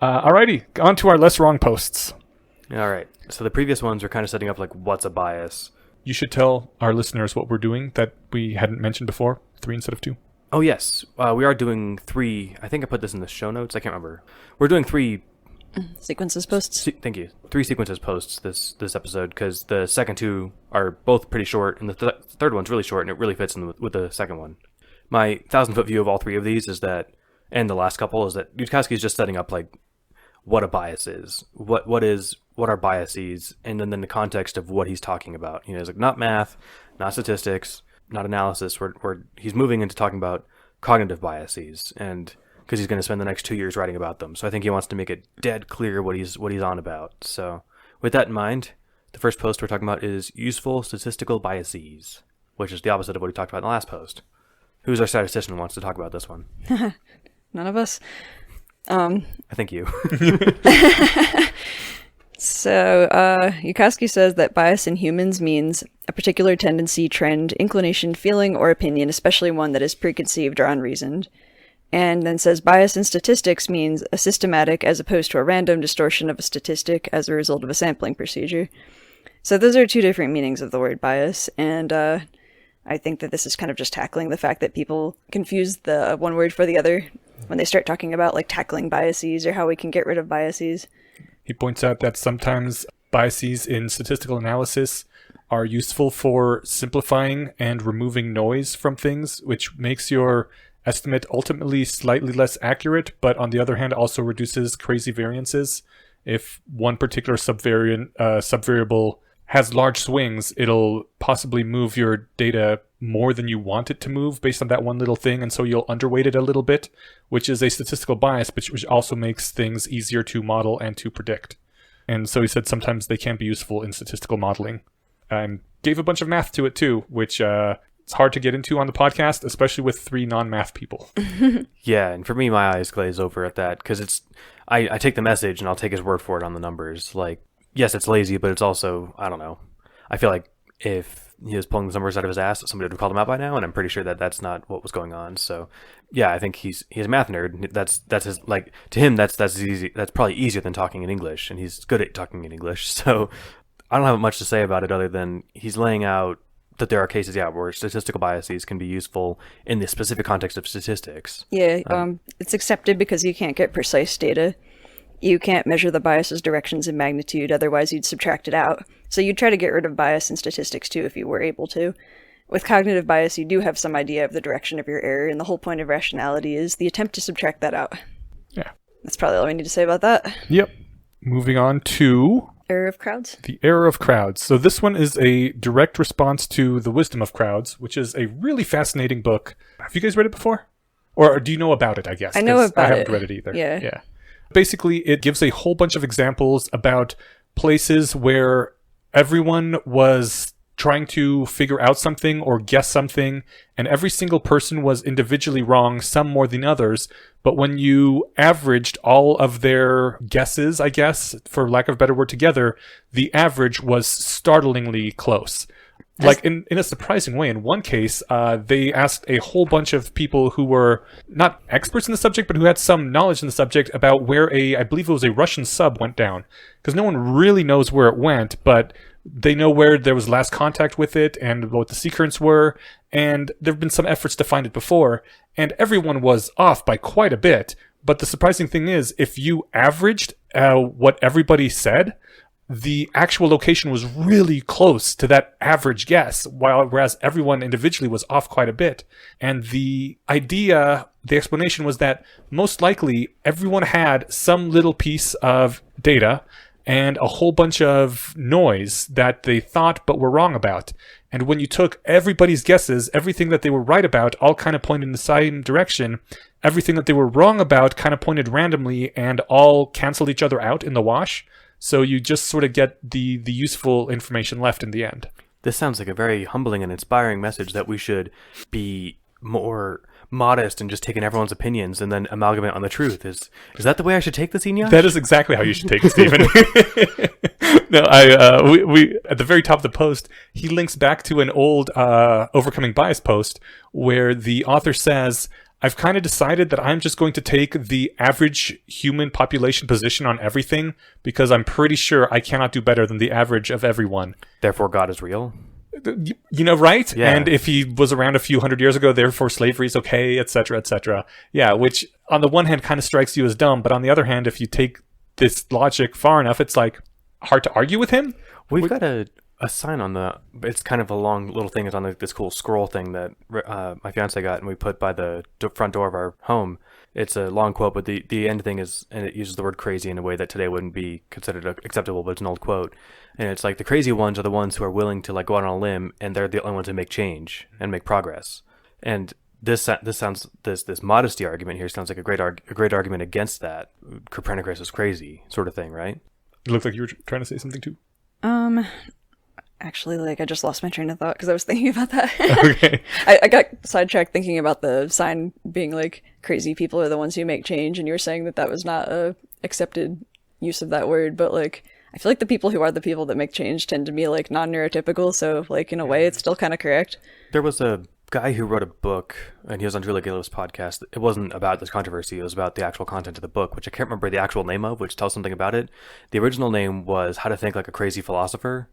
Alrighty, on to our less wrong posts. All right. So the previous ones are kind of setting up like what's a bias. You should tell our listeners what we're doing that we hadn't mentioned before. 3 instead of 2. Oh, yes. We are doing 3. I think I put this in the show notes. I can't remember. We're doing 3 sequences posts. Thank you. 3 sequences posts this episode because the second 2 are both pretty short and the third one's really short and it really fits in with the second one. My 1,000-foot view of all 3 of these is that, and the last couple, is that Yudkowsky is just setting up like what a bias is. What are biases, and then in the context of what he's talking about. It's like not math, not statistics, not analysis. Where he's moving into talking about cognitive biases, and because he's going to spend the next 2 years writing about them. So I think he wants to make it dead clear what he's on about. So with that in mind, the first post we're talking about is useful statistical biases, which is the opposite of what we talked about in the last post. Who's our statistician who wants to talk about this one? None of us. I think you. So, Yudkowsky says that bias in humans means a particular tendency, trend, inclination, feeling, or opinion, especially one that is preconceived or unreasoned. And then says bias in statistics means a systematic as opposed to a random distortion of a statistic as a result of a sampling procedure. So those are 2 different meanings of the word bias, and I think that this is kind of just tackling the fact that people confuse the one word for the other when they start talking about like tackling biases or how we can get rid of biases. He points out that sometimes biases in statistical analysis are useful for simplifying and removing noise from things, which makes your estimate ultimately slightly less accurate, but on the other hand also reduces crazy variances. If one particular subvariable has large swings, it'll possibly move your data more than you want it to move based on that one little thing, and so you'll underweight it a little bit, which is a statistical bias, which also makes things easier to model and to predict. And so he said sometimes they can be useful in statistical modeling. And gave a bunch of math to it too, which it's hard to get into on the podcast, especially with 3 non-math people. Yeah, and for me, my eyes glaze over at that, because I take the message and I'll take his word for it on the numbers. Like, yes, it's lazy, but it's also, I don't know. I feel like if he was pulling the numbers out of his ass, somebody would have called him out by now, and I'm pretty sure that that's not what was going on. So, yeah, I think he's a math nerd. That's his, like, to him, that's easy. That's probably easier than talking in English, and he's good at talking in English. So, I don't have much to say about it other than he's laying out that there are cases, where statistical biases can be useful in the specific context of statistics. Yeah, it's accepted because you can't get precise data. You can't measure the bias's directions and magnitude, otherwise you'd subtract it out. So you'd try to get rid of bias in statistics too if you were able to. With cognitive bias, you do have some idea of the direction of your error, and the whole point of rationality is the attempt to subtract that out. Yeah. That's probably all we need to say about that. Yep. Moving on to... Error of crowds? The Error of Crowds. So this one is a direct response to The Wisdom of Crowds, which is a really fascinating book. Have you guys read it before? Or do you know about it, I guess? I know about it. I haven't read it either. Yeah. Basically, it gives a whole bunch of examples about places where everyone was trying to figure out something or guess something, and every single person was individually wrong, some more than others. But when you averaged all of their guesses, I guess, for lack of a better word, together, the average was startlingly close. Like, in a surprising way, in one case, they asked a whole bunch of people who were not experts in the subject, but who had some knowledge in the subject about where I believe it was a Russian sub went down. Because no one really knows where it went, but they know where there was last contact with it and what the sea currents were, and there have been some efforts to find it before, and everyone was off by quite a bit. But the surprising thing is, if you averaged what everybody said, the actual location was really close to that average guess, whereas everyone individually was off quite a bit. And the explanation was that most likely everyone had some little piece of data and a whole bunch of noise that they thought but were wrong about. And when you took everybody's guesses, everything that they were right about all kind of pointed in the same direction. Everything that they were wrong about kind of pointed randomly and all canceled each other out in the wash. So you just sort of get the useful information left in the end. This sounds like a very humbling and inspiring message that we should be more modest and just taking everyone's opinions and then amalgamate on the truth. Is that the way I should take this, Inyas? That is exactly how you should take it, Stephen. No, we at the very top of the post, he links back to an old Overcoming Bias post where the author says, I've kind of decided that I'm just going to take the average human population position on everything because I'm pretty sure I cannot do better than the average of everyone. Therefore, God is real. You know, right? Yeah. And if he was around a few hundred years ago, therefore slavery is okay, etc., etc. Yeah, which on the one hand kind of strikes you as dumb, but on the other hand, if you take this logic far enough, it's like hard to argue with him. We've got a sign on it's kind of a long little thing. It's on this cool scroll thing that my fiance got, and we put by the front door of our home. It's a long quote, but the end thing is, and it uses the word crazy in a way that today wouldn't be considered acceptable, but it's an old quote. And it's like the crazy ones are the ones who are willing to like go out on a limb, and they're the only ones who make change and make progress. And this modesty argument here sounds like a great argument against that. Copernicus is crazy sort of thing, right? It looks like you were trying to say something too. Actually, like, I just lost my train of thought because I was thinking about that. Okay. I got sidetracked thinking about the sign being like, crazy people are the ones who make change, and you were saying that was not a accepted use of that word, but like, I feel like the people who are the people that make change tend to be like non-neurotypical, so like in a way it's still kind of correct. There was a guy who wrote a book, and he was on Drew Legalo's podcast. It wasn't about this controversy, it was about the actual content of the book, which I can't remember the actual name of, which tells something about it. The original name was How to Think Like a Crazy Philosopher,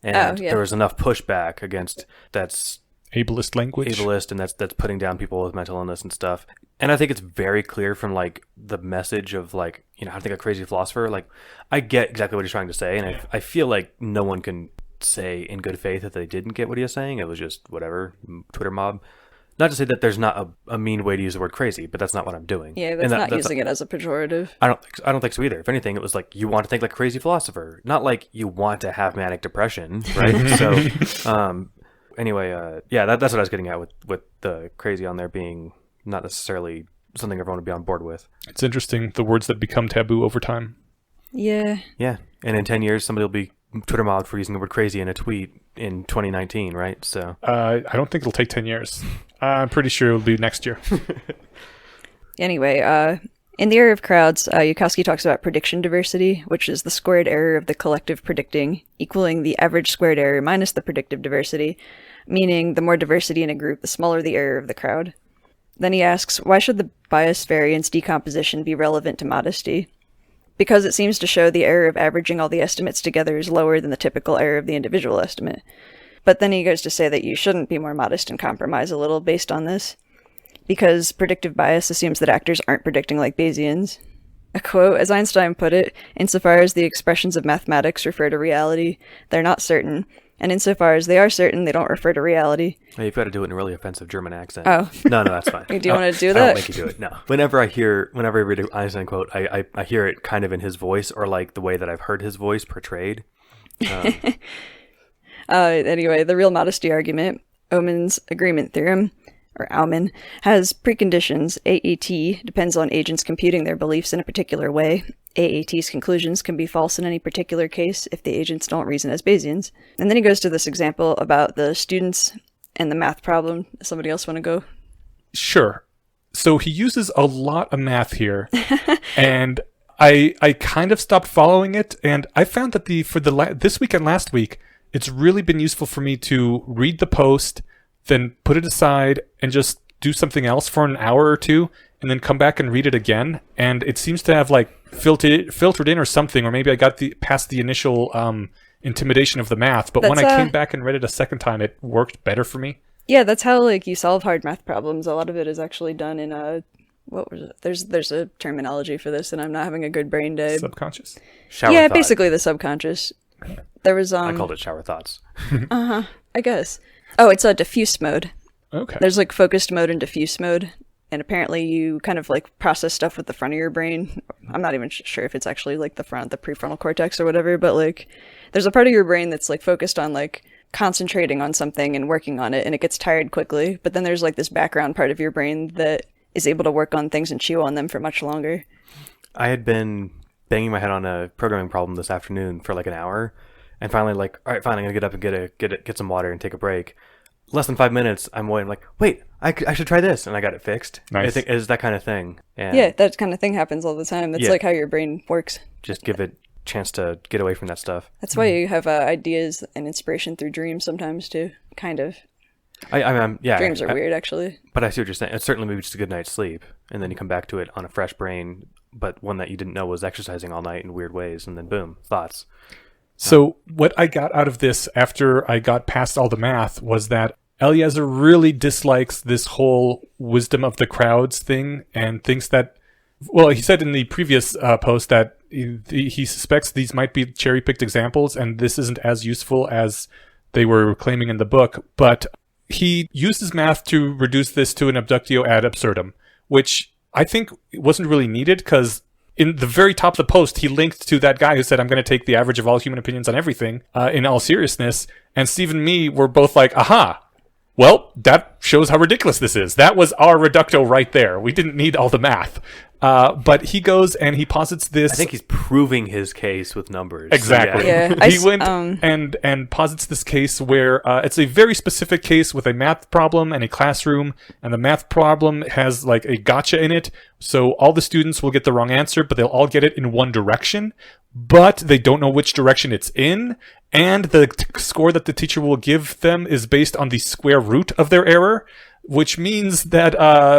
and there was enough pushback against that's ableist language, and that's putting down people with mental illness and stuff. And I think it's very clear from like the message of like, you know, how to think a crazy philosopher. Like, I get exactly what he's trying to say, and I feel like no one can say in good faith that they didn't get what he was saying. It was just whatever, Twitter mob. Not to say that there's not a mean way to use the word crazy, but that's not what I'm doing. Yeah, that's not using it as a pejorative. I don't think so either. If anything, it was like you want to think like a crazy philosopher, not like you want to have manic depression, right? So, anyway, yeah, that's what I was getting at with the crazy on there being not necessarily something everyone would be on board with. It's interesting, the words that become taboo over time. Yeah. Yeah, and in 10 years, somebody will be Twitter mobbed for using the word crazy in a tweet in 2019, right? So I don't think it'll take 10 years. I'm pretty sure it'll be next year. Anyway, in the area of crowds, Yudkowsky talks about prediction diversity, which is the squared error of the collective predicting, equaling the average squared error minus the predictive diversity, meaning the more diversity in a group, the smaller the error of the crowd. Then he asks, why should the bias variance decomposition be relevant to modesty? Because it seems to show the error of averaging all the estimates together is lower than the typical error of the individual estimate. But then he goes to say that you shouldn't be more modest and compromise a little based on this, because predictive bias assumes that actors aren't predicting like Bayesians. A quote, as Einstein put it, insofar as the expressions of mathematics refer to reality, they're not certain, and insofar as they are certain, they don't refer to reality. Hey, you've got to do it in a really offensive German accent. Oh. No, that's fine. Do you want to do that? I don't make you do it, no. Whenever I read an Einstein quote, I hear it kind of in his voice, or like the way that I've heard his voice portrayed. Anyway, the real modesty argument, Omen's agreement theorem, or Aumann, has preconditions. AAT depends on agents computing their beliefs in a particular way. AAT's conclusions can be false in any particular case if the agents don't reason as Bayesians. And then he goes to this example about the students and the math problem. Does somebody else want to go? Sure. So he uses a lot of math here, and I kind of stopped following it, and I found that this week and last week, it's really been useful for me to read the post, then put it aside, and just do something else for an hour or two, and then come back and read it again. And it seems to have like filtered in or something, or maybe I got past the initial intimidation of the math. But when I came back and read it a second time, it worked better for me. Yeah, that's how like you solve hard math problems. A lot of it is actually done in what was it? There's a terminology for this, and I'm not having a good brain day. Subconscious. Shower yeah, thought. Basically the subconscious. There was I called it shower thoughts. I guess. Oh, it's a diffuse mode. Okay. There's like focused mode and diffuse mode, and apparently you kind of like process stuff with the front of your brain. I'm not even sure if it's actually like the prefrontal cortex or whatever, but like there's a part of your brain that's like focused on like concentrating on something and working on it, and it gets tired quickly. But then there's like this background part of your brain that is able to work on things and chew on them for much longer. I had been banging my head on a programming problem this afternoon for like an hour, and finally like, all right, fine, I'm gonna get up and get some water and take a break. Less than 5 minutes, I'm away. I'm like, wait, I should try this, and I got it fixed. Nice. I think it's that kind of thing. And Yeah, that kind of thing happens all the time. That's like how your brain works. just give it a chance to get away from that stuff. That's why you have ideas and inspiration through dreams sometimes too. Kind of. Yeah. Dreams are weird, actually. But I see what you're saying. It's certainly maybe just a good night's sleep, and then you come back to it on a fresh brain, but one that you didn't know was exercising all night in weird ways, and then boom, thoughts. So what I got out of this after I got past all the math was that Eliezer really dislikes this whole wisdom of the crowds thing and thinks that, well, he said in the previous post that he suspects these might be cherry-picked examples and this isn't as useful as they were claiming in the book, but he uses math to reduce this to an abductio ad absurdum, which I think wasn't really needed because in the very top of the post, he linked to that guy who said, I'm going to take the average of all human opinions on everything in all seriousness. And Steve and me were both like, aha, well, that shows how ridiculous this is. That was our reducto right there. We didn't need all the math. But he goes and he posits this. I think he's proving his case with numbers. Exactly. So yeah. Yeah, He went and posits this case where it's a very specific case with a math problem and a classroom, and the math problem has like a gotcha in it. So all the students will get the wrong answer, but they'll all get it in one direction, but they don't know which direction it's in. And the score that the teacher will give them is based on the square root of their error, which means that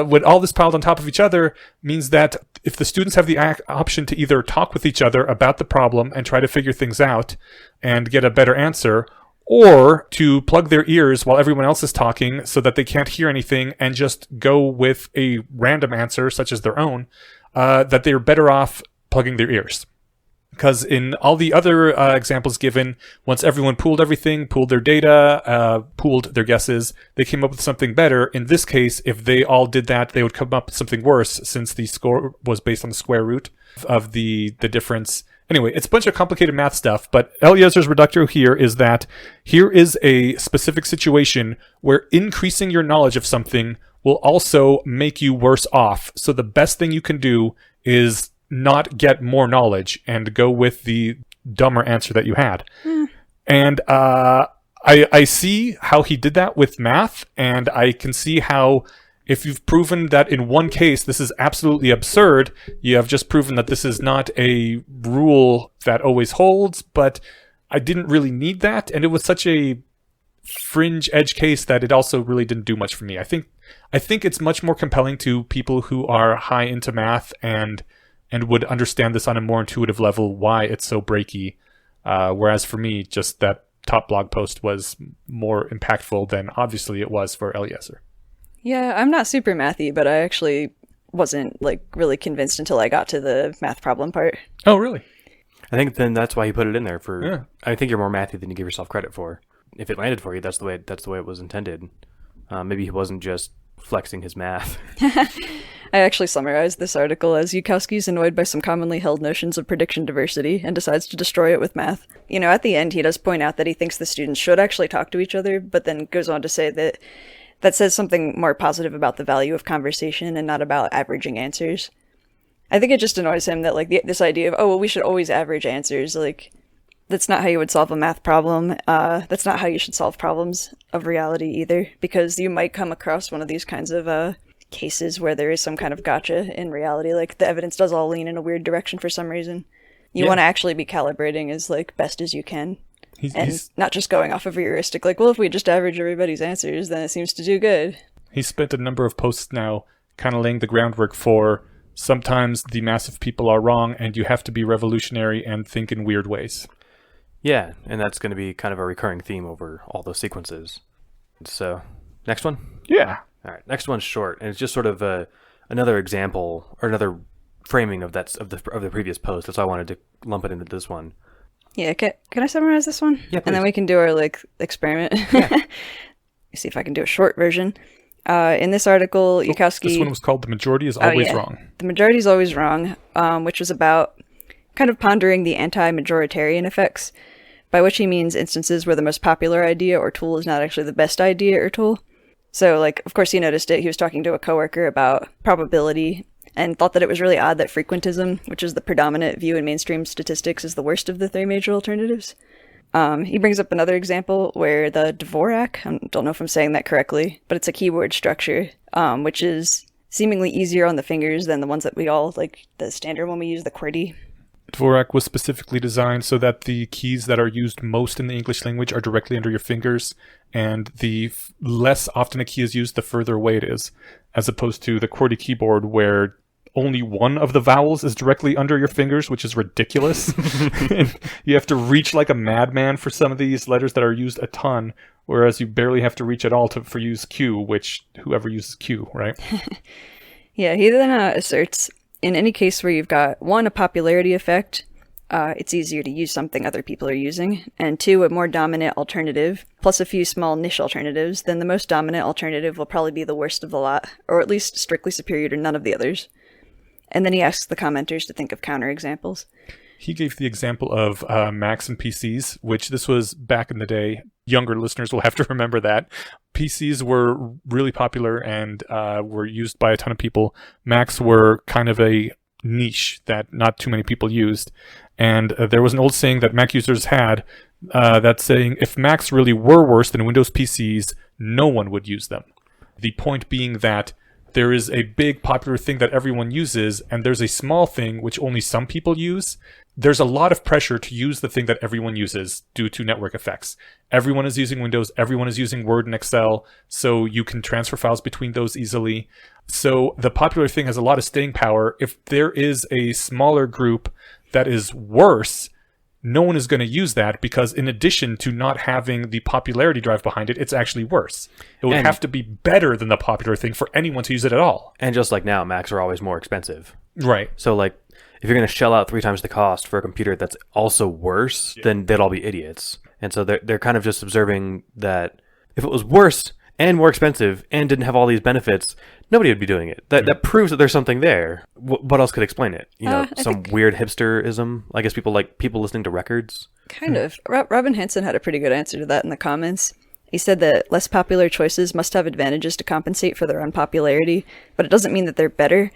with all this piled on top of each other, means that if the students have the option to either talk with each other about the problem and try to figure things out and get a better answer, or to plug their ears while everyone else is talking so that they can't hear anything and just go with a random answer, such as their own, that they're better off plugging their ears. Because in all the other examples given, once everyone pooled everything, pooled their data, pooled their guesses, they came up with something better. In this case, if they all did that, they would come up with something worse since the score was based on the square root of the difference. Anyway, it's a bunch of complicated math stuff, but Eliezer's reductio here is that here is a specific situation where increasing your knowledge of something will also make you worse off. So the best thing you can do is not get more knowledge and go with the dumber answer that you had. And I see how he did that with math, and I can see how if you've proven that in one case this is absolutely absurd, you have just proven that this is not a rule that always holds, but I didn't really need that, and it was such a fringe edge case that it also really didn't do much for me. I think it's much more compelling to people who are high into math and would understand this on a more intuitive level, why it's so breaky. Whereas for me, just that top blog post was more impactful than obviously it was for Eliezer. Yeah, I'm not super mathy, but I actually wasn't like really convinced until I got to the math problem part. Oh, really? I think then that's why he put it in there. I think you're more mathy than you give yourself credit for. If it landed for you, that's the way it was intended. Maybe he wasn't just flexing his math. I actually summarized this article as Yudkowsky's annoyed by some commonly held notions of prediction diversity and decides to destroy it with math. You know, at the end, he does point out that he thinks the students should actually talk to each other, but then goes on to say that says something more positive about the value of conversation and not about averaging answers. I think it just annoys him that, like, this idea of, oh, well, we should always average answers, like, that's not how you would solve a math problem. That's not how you should solve problems of reality either, because you might come across one of these kinds of cases where there is some kind of gotcha in reality, like the evidence does all lean in a weird direction for some reason. You want to actually be calibrating as like best as you can. He's not just going off of a heuristic, like, well, if we just average everybody's answers, then it seems to do good. He's spent a number of posts now kind of laying the groundwork for sometimes the massive people are wrong and you have to be revolutionary and think in weird ways. Yeah, and that's going to be kind of a recurring theme over all those sequences. So, next one? Yeah. All right, next one's short, and it's just sort of another example or another framing of the previous post. That's why I wanted to lump it into this one. Yeah, can I summarize this one? Yeah, please. And then we can do our like experiment. Yeah. See if I can do a short version. In this article, Yudkowsky... This one was called "The Majority is Always Wrong." The Majority is Always Wrong, which was about kind of pondering the anti-majoritarian effects, by which he means instances where the most popular idea or tool is not actually the best idea or tool. So, like, of course he noticed it. He was talking to a coworker about probability and thought that it was really odd that frequentism, which is the predominant view in mainstream statistics, is the worst of the three major alternatives. He brings up another example where the Dvorak, I don't know if I'm saying that correctly, but it's a keyword structure, which is seemingly easier on the fingers than the ones that we all, like the standard one we use, the QWERTY. Dvorak was specifically designed so that the keys that are used most in the English language are directly under your fingers, and the less often a key is used, the further away it is, as opposed to the QWERTY keyboard where only one of the vowels is directly under your fingers, which is ridiculous. And you have to reach like a madman for some of these letters that are used a ton, whereas you barely have to reach at all for use Q, which whoever uses Q, right? Yeah, he then asserts, in any case where you've got, 1, a popularity effect, it's easier to use something other people are using, and 2, a more dominant alternative, plus a few small niche alternatives, then the most dominant alternative will probably be the worst of the lot, or at least strictly superior to none of the others. And then he asks the commenters to think of counterexamples. He gave the example of Macs and PCs, which this was back in the day. Younger listeners will have to remember that. PCs were really popular and were used by a ton of people. Macs were kind of a niche that not too many people used. And there was an old saying that Mac users had that saying, if Macs really were worse than Windows PCs, no one would use them. The point being that there is a big popular thing that everyone uses, and there's a small thing which only some people use. There's a lot of pressure to use the thing that everyone uses due to network effects. Everyone is using Windows, everyone is using Word and Excel, so you can transfer files between those easily. So the popular thing has a lot of staying power. If there is a smaller group that is worse, no one is going to use that because in addition to not having the popularity drive behind it, it's actually worse. It would have to be better than the popular thing for anyone to use it at all. And just like now, Macs are always more expensive. Right. So like, if you're going to shell out 3 times the cost for a computer that's also worse, then they'd all be idiots. And so they're kind of just observing that if it was worse and more expensive and didn't have all these benefits, nobody would be doing it. That proves that there's something there. What else could explain it? You know, some weird hipsterism? I guess people like people listening to records? Kind of. Robin Hanson had a pretty good answer to that in the comments. He said that less popular choices must have advantages to compensate for their unpopularity, but it doesn't mean that they're better.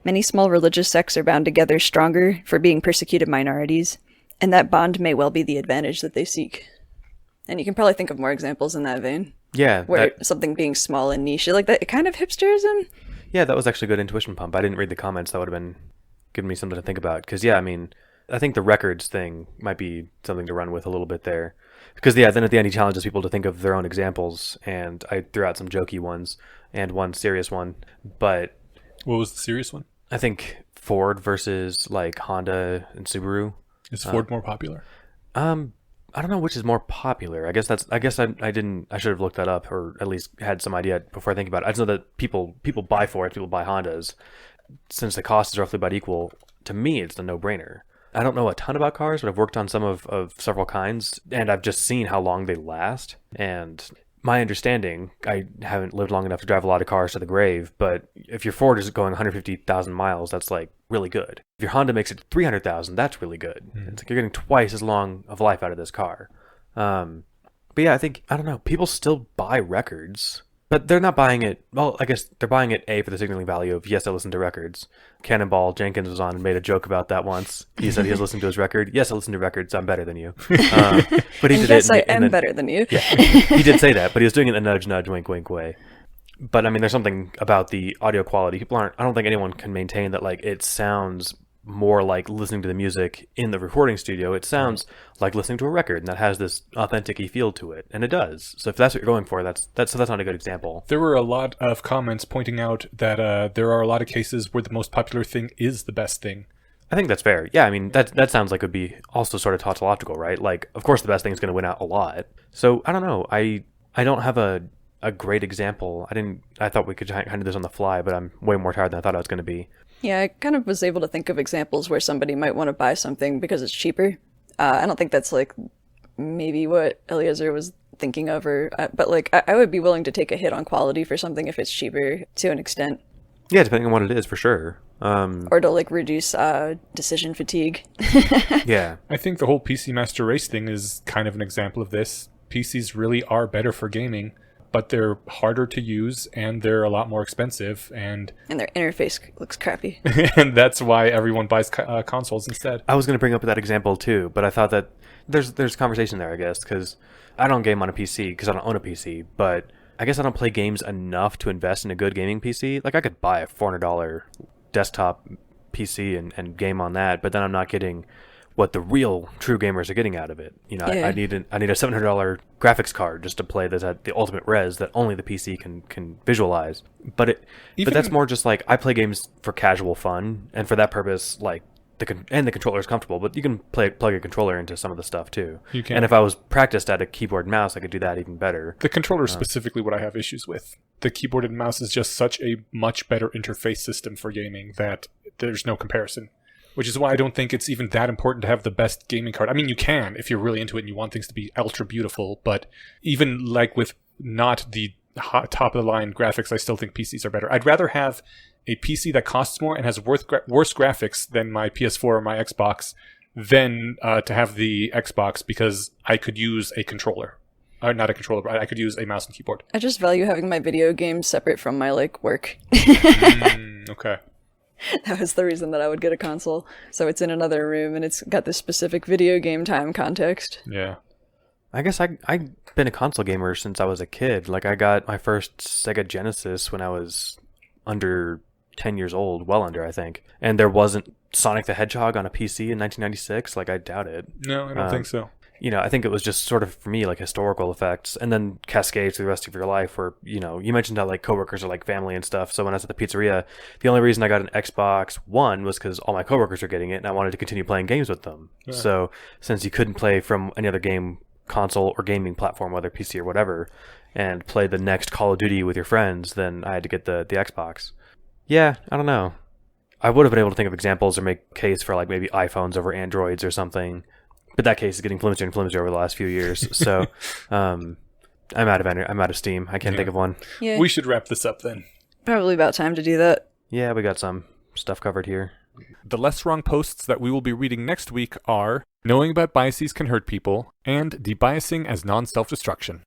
Many small religious sects are bound together stronger for being persecuted minorities, and that bond may well be the advantage that they seek. And you can probably think of more examples in that vein. Yeah. Where something being small and niche, like that kind of hipsterism. Yeah, that was actually a good intuition pump. I didn't read the comments. That would have been giving me something to think about. Because, yeah, I mean, I think the records thing might be something to run with a little bit there. Because, yeah, then at the end he challenges people to think of their own examples. And I threw out some jokey ones and one serious one. But what was the serious one? I think Ford versus, like, Honda and Subaru. Is Ford more popular? I don't know which is more popular. I guess I should have looked that up, or at least had some idea before I think about it. I just know that people buy Fords, people buy Hondas. Since the cost is roughly about equal, to me it's a no-brainer. I don't know a ton about cars, but I've worked on some of several kinds, and I've just seen how long they last. And my understanding, I haven't lived long enough to drive a lot of cars to the grave, but if your Ford is going 150,000 miles, that's like really good. If your Honda makes it 300,000, that's really good. Mm-hmm. It's like you're getting twice as long of life out of this car. But yeah, I don't know, people still buy records, but they're not buying it. Well, I guess they're buying it for the signaling value of, yes, I listen to records. Cannonball Jenkins was on and made a joke about that once. He said he was listening to his record. Yes, I listen to records. I'm better than you. But he did yes, it. I am better than you. Yeah, he did say that, but he was doing it in a nudge, nudge, wink, wink way. But I mean, there's something about the audio quality. I don't think anyone can maintain that like it sounds more like listening to the music in the recording studio. It sounds like listening to a record, and that has this authentic-y feel to it, and it does. So if that's what you're going for, that's not a good example. There were a lot of comments pointing out that there are a lot of cases where the most popular thing is the best thing. I think that's fair. Yeah, I mean, that sounds like it would be also sort of tautological, right? Like, of course the best thing is going to win out a lot. So, I don't know. I don't have a great example. I thought we could kind of do this on the fly, but I'm way more tired than I thought I was going to be. Yeah, I kind of was able to think of examples where somebody might want to buy something because it's cheaper. I don't think that's like maybe what Eliezer was thinking of, but like I would be willing to take a hit on quality for something if it's cheaper to an extent. Yeah, depending on what it is, for sure. Or to like reduce decision fatigue. Yeah. I think the whole PC Master Race thing is kind of an example of this. PCs really are better for gaming, but they're harder to use and they're a lot more expensive, and their interface looks crappy. And that's why everyone buys consoles instead. I was going to bring up that example too, but I thought that there's conversation there, I guess, because I don't game on a PC because I don't own a PC, but I guess I don't play games enough to invest in a good gaming PC. Like, I could buy a $400 desktop PC and game on that, but then I'm not getting what the real true gamers are getting out of it. You know, Yeah. I need a $700 graphics card just to play this at the ultimate res that only the PC can visualize. But that's more just like I play games for casual fun, and for that purpose, like the controller is comfortable. But you can plug a controller into some of the stuff too. You can. And if I was practiced at a keyboard and mouse, I could do that even better. The controller is specifically what I have issues with. The keyboard and mouse is just such a much better interface system for gaming that there's no comparison. Which is why I don't think it's even that important to have the best gaming card. I mean, you can if you're really into it and you want things to be ultra beautiful, but even like with not the top of the line graphics, I still think PCs are better. I'd rather have a PC that costs more and has worse graphics than my PS4 or my Xbox than to have the Xbox, because I could use a controller. Not a controller, but I could use a mouse and keyboard. I just value having my video games separate from my like work. Okay. That was the reason that I would get a console. So it's in another room and it's got this specific video game time context. Yeah. I guess I've been a console gamer since I was a kid. Like I got my first Sega Genesis when I was under 10 years old, well under, I think. And there wasn't Sonic the Hedgehog on a PC in 1996. Like I doubt it. No, I don't think so. You know, I think it was just sort of, for me, like historical effects, and then cascades through the rest of your life where, you know, you mentioned how like coworkers are like family and stuff. So when I was at the pizzeria, the only reason I got an Xbox One was because all my coworkers were getting it and I wanted to continue playing games with them. Yeah. So since you couldn't play from any other game console or gaming platform, whether PC or whatever, and play the next Call of Duty with your friends, then I had to get the Xbox. Yeah, I don't know. I would have been able to think of examples or make case for like maybe iPhones over Androids or something. But that case is getting flimsier and flimsier over the last few years. So I'm out of steam. I can't think of one. Yeah. We should wrap this up then. Probably about time to do that. Yeah, we got some stuff covered here. The Less Wrong posts that we will be reading next week are Knowing About Biases Can Hurt People and Debiasing as Non-Self-Destruction.